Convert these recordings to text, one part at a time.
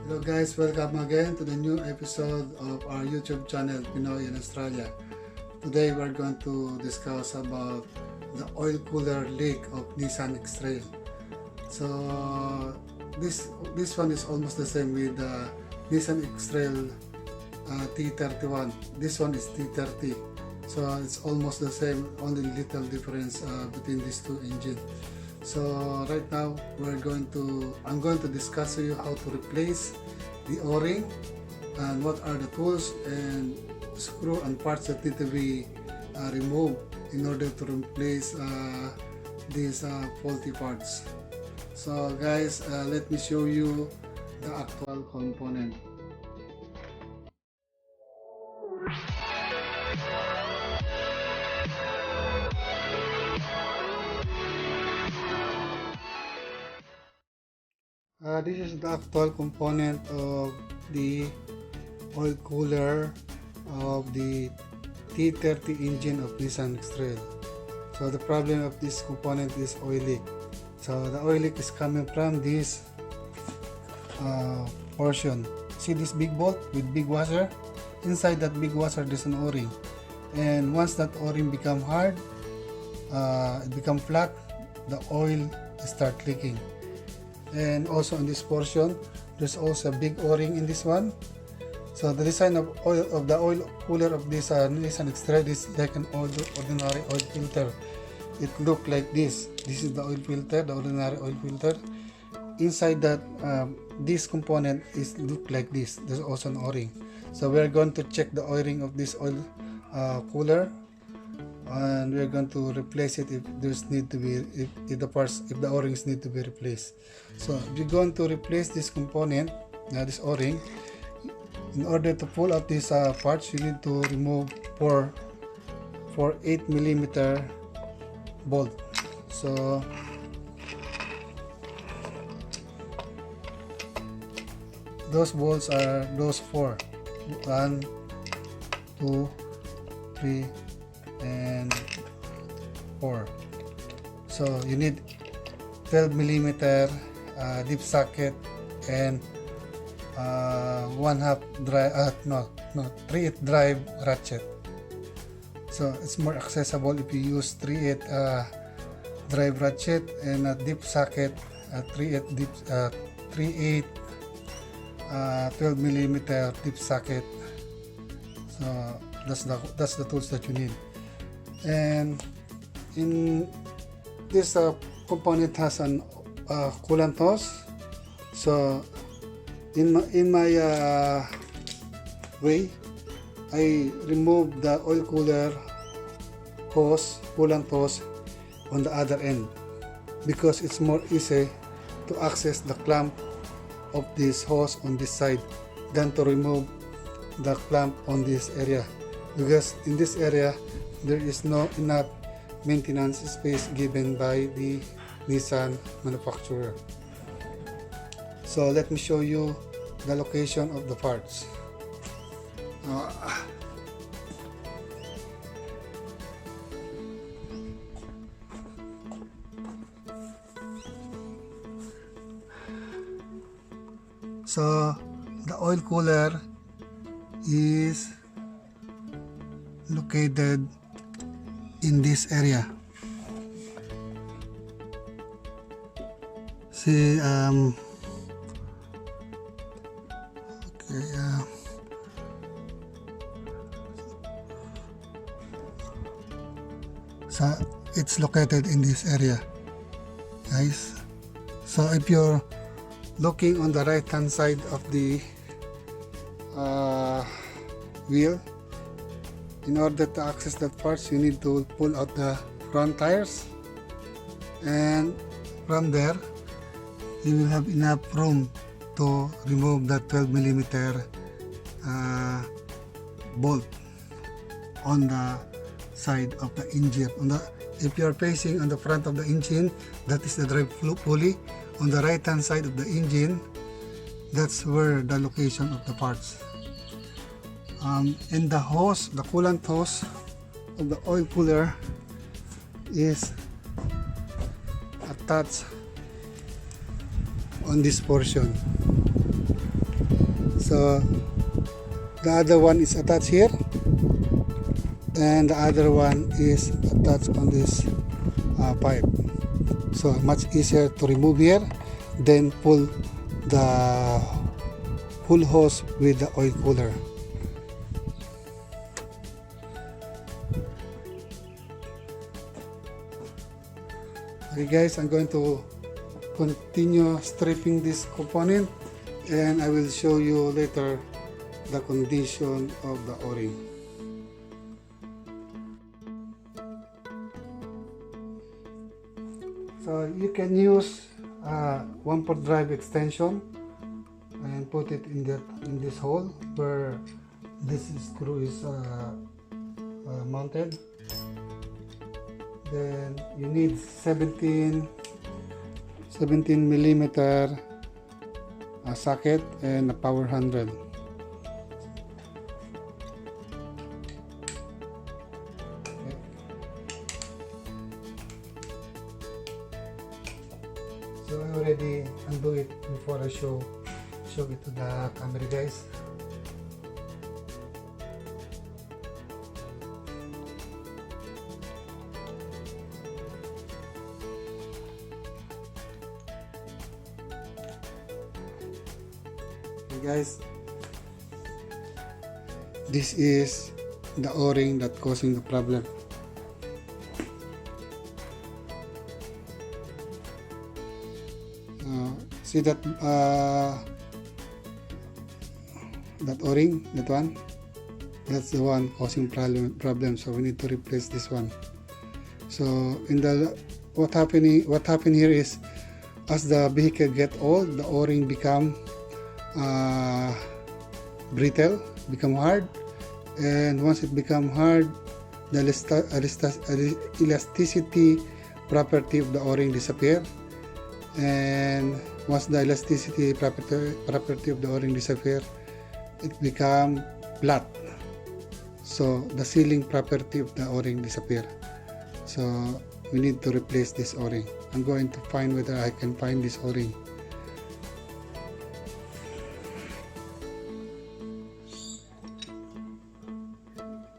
Hello guys, welcome again to the new episode of our YouTube channel, Pinoy in Australia. Today we're going to discuss about the oil cooler leak of Nissan X-Trail. So this one is almost the same with the Nissan X-Trail T31. This one is T30. So it's almost the same, only little difference between these two engines. So right now I'm going to discuss with you how to replace the O-ring and what are the tools and screw and parts that need to be removed in order to replace these faulty parts. So guys, let me show you the actual component. This is the actual component of the oil cooler of the T30 engine of Nissan X-Trail. So the problem of this component is oil leak. So the oil leak is coming from this portion. See this big bolt with big washer? Inside that big washer there's an O-ring. And once that O-ring become hard, it become flat, the oil start leaking. And also in this portion there's also a big O-ring in this one. So the design of the oil cooler of this Nissan X-Trail is like an ordinary oil filter. It look like this. This is the oil filter, the ordinary oil filter. Inside that this component is look like this. There's also an O-ring. So we're going to check the O-ring of this oil cooler, and we're going to replace it if the O-rings need to be replaced. So if you're going to replace this component, this O-ring, in order to pull out these parts, you need to remove four 8mm bolt. So those bolts are those four: 1, 2, 3, and 4. So you need 12mm deep socket and 3/8 drive ratchet. So it's more accessible if you use 3/8 drive ratchet and a deep socket, 3/8 12mm deep socket. So that's the tools that you need. And in this component has an coolant hose. So in my way, I removed the oil cooler hose, coolant hose on the other end because it's more easy to access the clamp of this hose on this side than to remove the clamp on this area, because in this area there is no enough maintenance space given by the Nissan manufacturer. So let me show you the location of the parts. So the oil cooler is located in this area. See, so it's located in this area, guys. So if you're looking on the right hand side of the wheel, in order to access that parts, you need to pull out the front tires, and from there you will have enough room to remove that 12mm bolt on the side of the engine. If you are facing on the front of the engine, that is the drive pulley. On the right hand side of the engine, that's where the location of the parts. And the hose, the coolant hose of the oil cooler is attached on this portion. So the other one is attached here, and the other one is attached on this pipe. So much easier to remove here, then pull the full hose with the oil cooler. Okay guys, I'm going to continue stripping this component, and I will show you later the condition of the O-ring. So you can use 1/4 drive extension and put it in this hole where this screw is mounted. Then you need 17 millimeter socket and a power handle. So I already undo it before I show it to the camera, guys. Okay guys, this is the O-ring that causing the problem. See that that O-ring, that one, that's the one causing problem. So we need to replace this one. So in the what happened here is, as the vehicle get old, the O-ring become brittle, become hard, and once it become hard, the elasticity property of the O-ring disappear, and once the elasticity property of the O-ring disappear, it become flat. So the sealing property of the O-ring disappear. So we need to replace this O-ring. I'm going to find whether I can find this O-ring.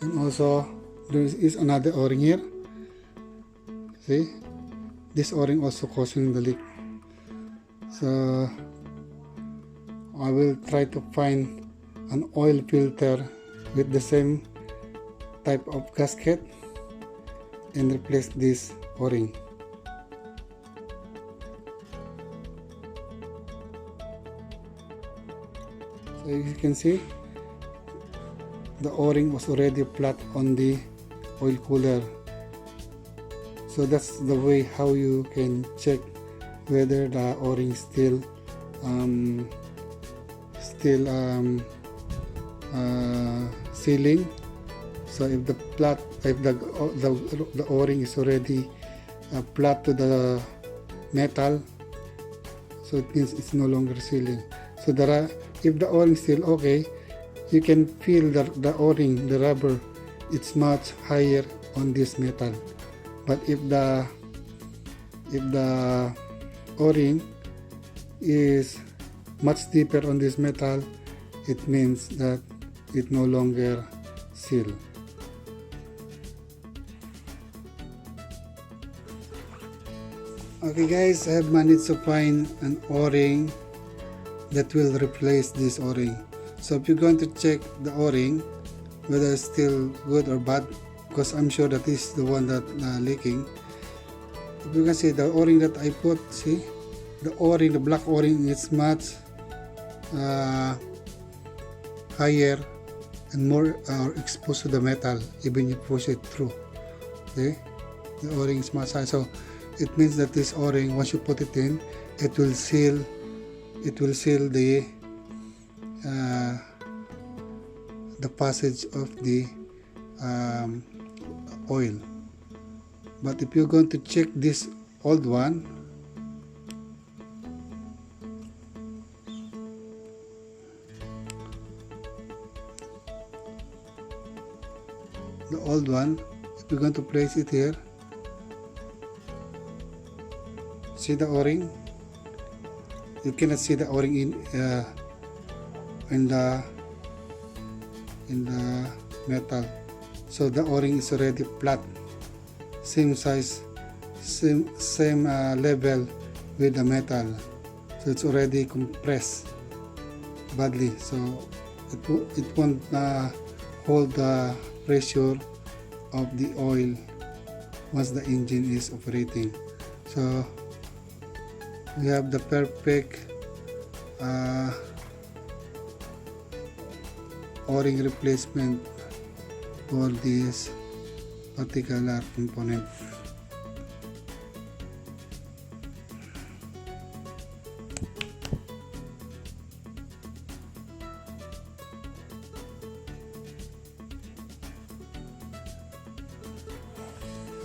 And also there is another O-ring here. See, this O-ring also causing the leak. So I will try to find an oil filter with the same type of gasket and replace this O-ring. So you can see the O-ring was already flat on the oil cooler. So that's the way how you can check whether the O-ring still sealing. So if the O-ring is already flat to the metal, so it means it's no longer sealing. So if the O-ring is still okay, you can feel the O-ring, the rubber, it's much higher on this metal. But if the O-ring is much deeper on this metal, it means that it no longer seal. Okay guys, I have managed to find an O-ring that will replace this O-ring. So if you're going to check the O-ring whether it's still good or bad, because I'm sure that this is the one that leaking. If you can see the O-ring that I put, see the O-ring, the black O-ring is much higher and more exposed to the metal, even you push it through. Okay, the O-ring is much higher, so it means that this O-ring, once you put it in, it will seal the passage of the oil. But if you're going to check this old one, if you're going to place it here, see the O-ring, you cannot see the O-ring in in the metal. So the o-ring is already flat, same size, same level with the metal. So it's already compressed badly, so it won't hold the pressure of the oil once the engine is operating. So we have the perfect o-ring replacement for this particular component.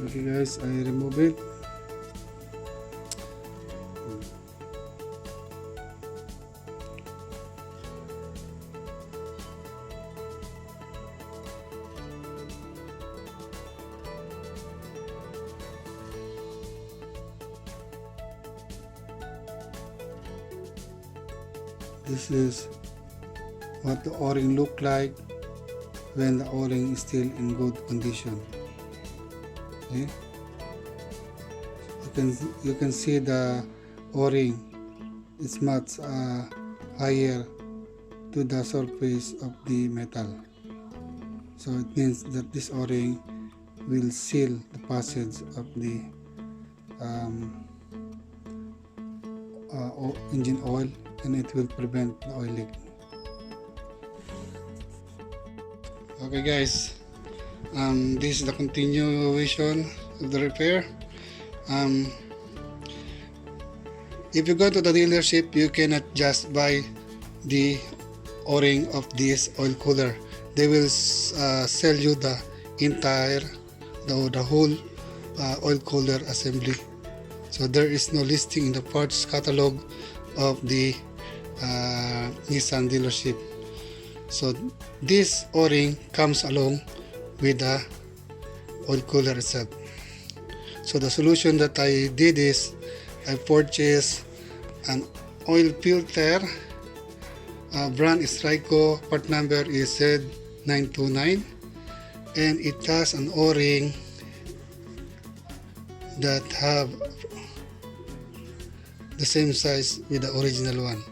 Okay guys, I remove it. This is what the o-ring look like when the o-ring is still in good condition. Okay? You can see the o-ring is much higher to the surface of the metal. So it means that this o-ring will seal the passage of the engine oil, and it will prevent the oil leak. Okay guys, this is the continuation of the repair. If you go to the dealership, you cannot just buy the o-ring of this oil cooler. They will sell you the entire, the whole oil cooler assembly. So there is no listing in the parts catalog of the Nissan dealership. So this o-ring comes along with the oil cooler itself. So the solution that I did is I purchased an oil filter. Brand is Ryco, part number is Z929, and it has an o-ring that have the same size with the original one.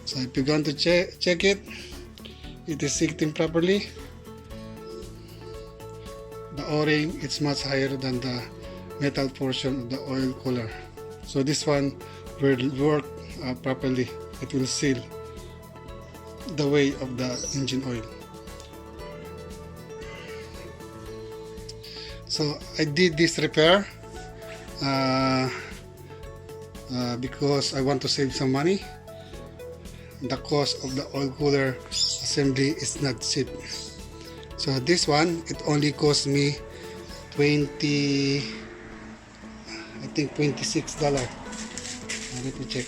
So if you're going to check it, it is sitting properly. The o-ring is much higher than the metal portion of the oil cooler. So this one will work properly. It will seal the way of the engine oil. So I did this repair because I want to save some money. The cost of the oil cooler assembly is not cheap. So this one, it only cost me $26. Let me check.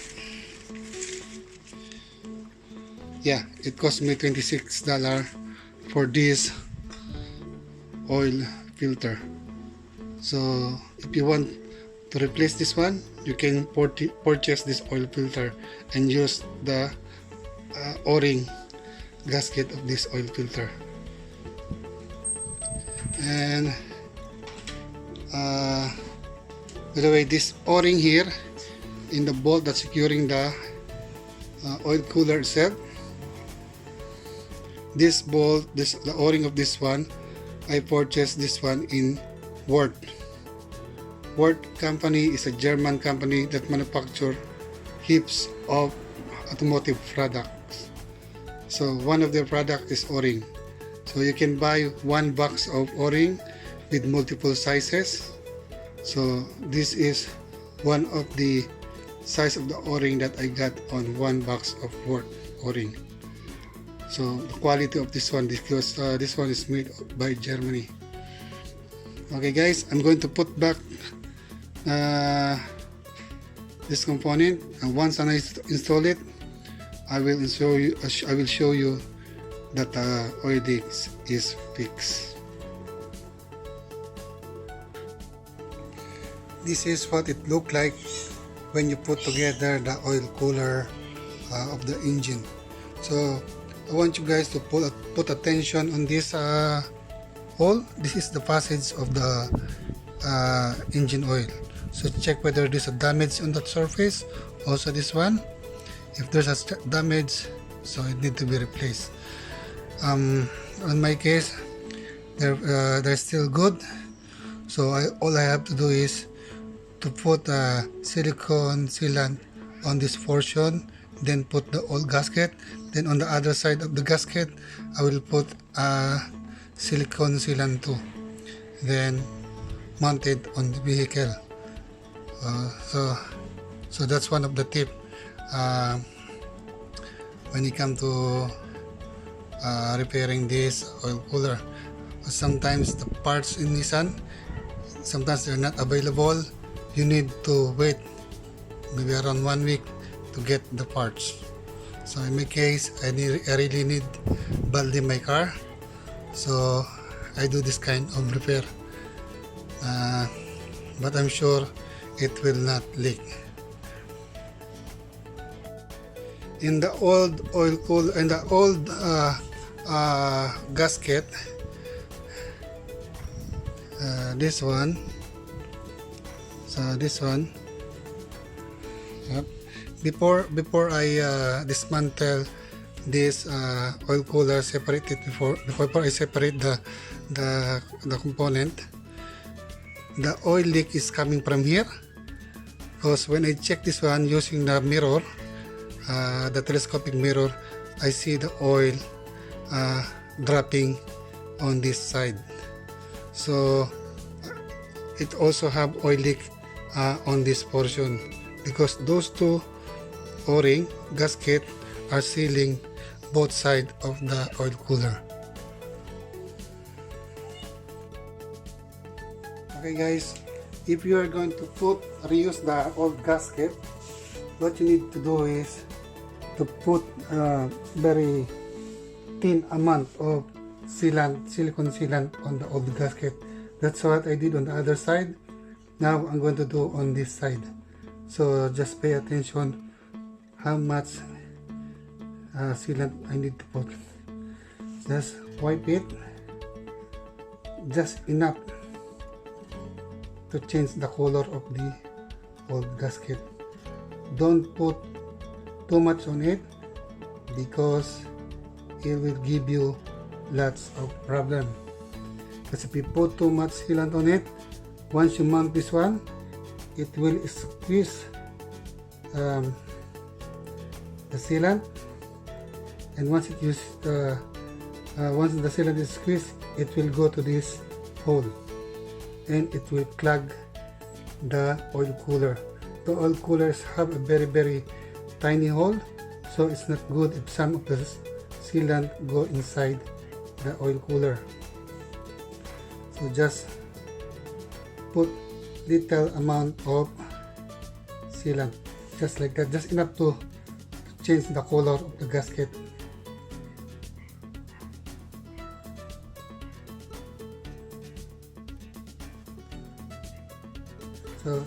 Yeah, it cost me $26 for this oil filter. So if you want to replace this one, you can purchase this oil filter and use the o-ring gasket of this oil filter. And by the way, this o-ring here in the bolt that's securing the oil cooler itself, this bolt, the o-ring of this one, I purchased this one in Wort. Wort company is a German company that manufacture heaps of automotive products. So one of their product is o-ring. So you can buy one box of o-ring with multiple sizes. So this is one of the size of the o-ring that I got on one box of Wort o-ring. So the quality of this one, because this one is made by Germany. Okay guys, I'm going to put back this component, and once I install it, I will show you that the oil leak is fixed. This is what it looked like when you put together the oil cooler of the engine. So I want you guys to put attention on this hole. This is the passage of the engine oil. So check whether there's a damage on that surface. Also this one, if there's a damage, so it need to be replaced. On my case, they're still good. So all I have to do is to put a silicone sealant on this portion, then put the old gasket. Then on the other side of the gasket, I will put a silicone sealant too. Then mount it on the vehicle. So that's one of the tip when you come to repairing this oil cooler. Sometimes the parts in Nissan, sometimes they're not available. You need to wait maybe around 1 week to get the parts. So in my case, I really need badly my car, so I do this kind of repair, but I'm sure it will not leak. In the old oil cooler, in the old gasket, this one, so this one, yep. Before I dismantle this oil cooler, separate it before I separate the component, the oil leak is coming from here, because when I check this one using the mirror, the telescopic mirror, I see the oil dropping on this side. So it also have oil leak on this portion, because those two O-ring gasket are sealing both sides of the oil cooler. Okay guys, if you are going to reuse the old gasket, what you need to do is to put a very thin amount of silicone sealant on the old gasket. That's what I did on the other side. Now I'm going to do on this side. So just pay attention how much sealant I need to put. Just wipe it just enough to change the color of the old gasket. Don't put too much on it, because it will give you lots of problem. Because if you put too much sealant on it, once you mount this one, it will squeeze the sealant, and once the sealant is squeezed, it will go to this hole and it will clog the oil cooler. The oil coolers have a very tiny hole, so it's not good if some of the sealant go inside the oil cooler. So just put little amount of sealant, just like that, just enough to change the color of the gasket. So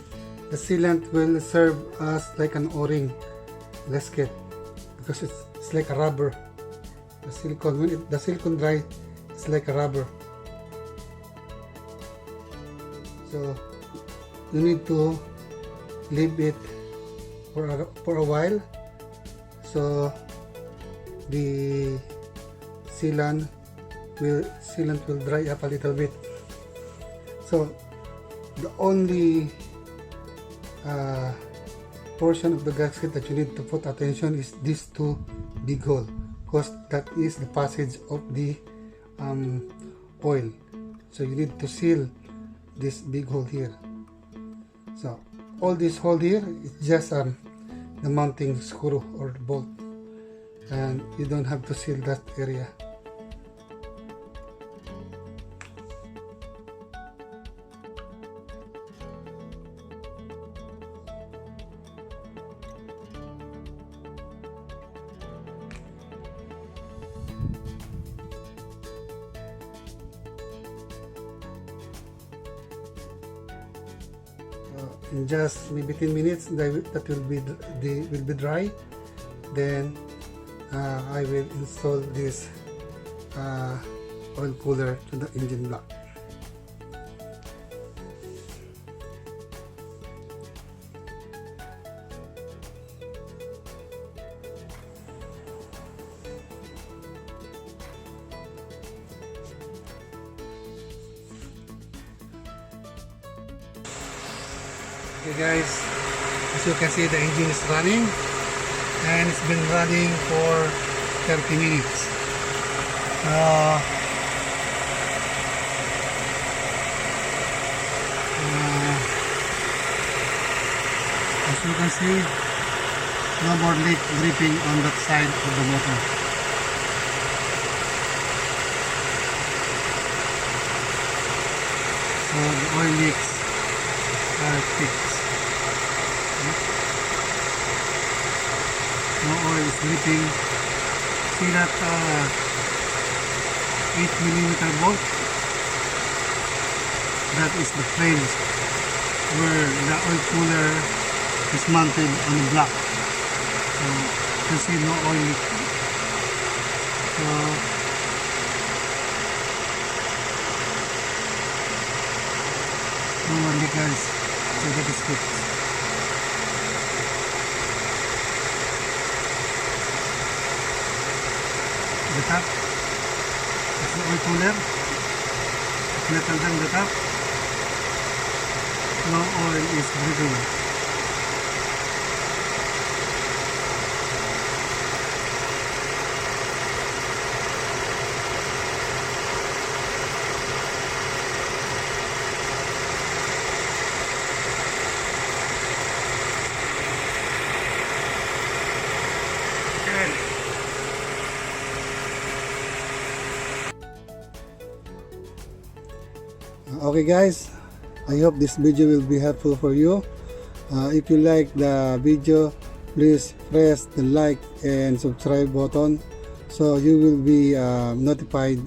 the sealant will serve as like an O-ring gasket, because it's like a rubber. The silicone, when the silicone dry, it's like a rubber. So you need to leave it for a while, so the sealant will dry up a little bit. So the only portion of the gasket that you need to put attention is these two big hole, because that is the passage of the oil. So you need to seal this big hole here. So all this hole here is just the mounting screw or bolt, and you don't have to seal that area. In just maybe 10 minutes that will be dry. Then I will install this oil cooler to the engine block. Okay guys, as you can see, the engine is running, and it's been running for 30 minutes. As you can see, no more leak dripping on that side of the motor. So the oil leaks are fixed. No oil is dripping. See that 8mm bolt? That is the frames where the oil cooler is mounted on the block. So you see no oil leak. So no more leak guys. So that is fixed. The top, it's the oil cooler, metal down the top, no oil is dripping. Okay guys, I hope this video will be helpful for you. If you like the video, please press the like and subscribe button so you will be notified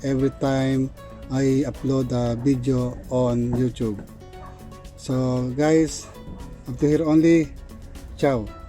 every time I upload a video on YouTube. So guys, up to here only. Ciao.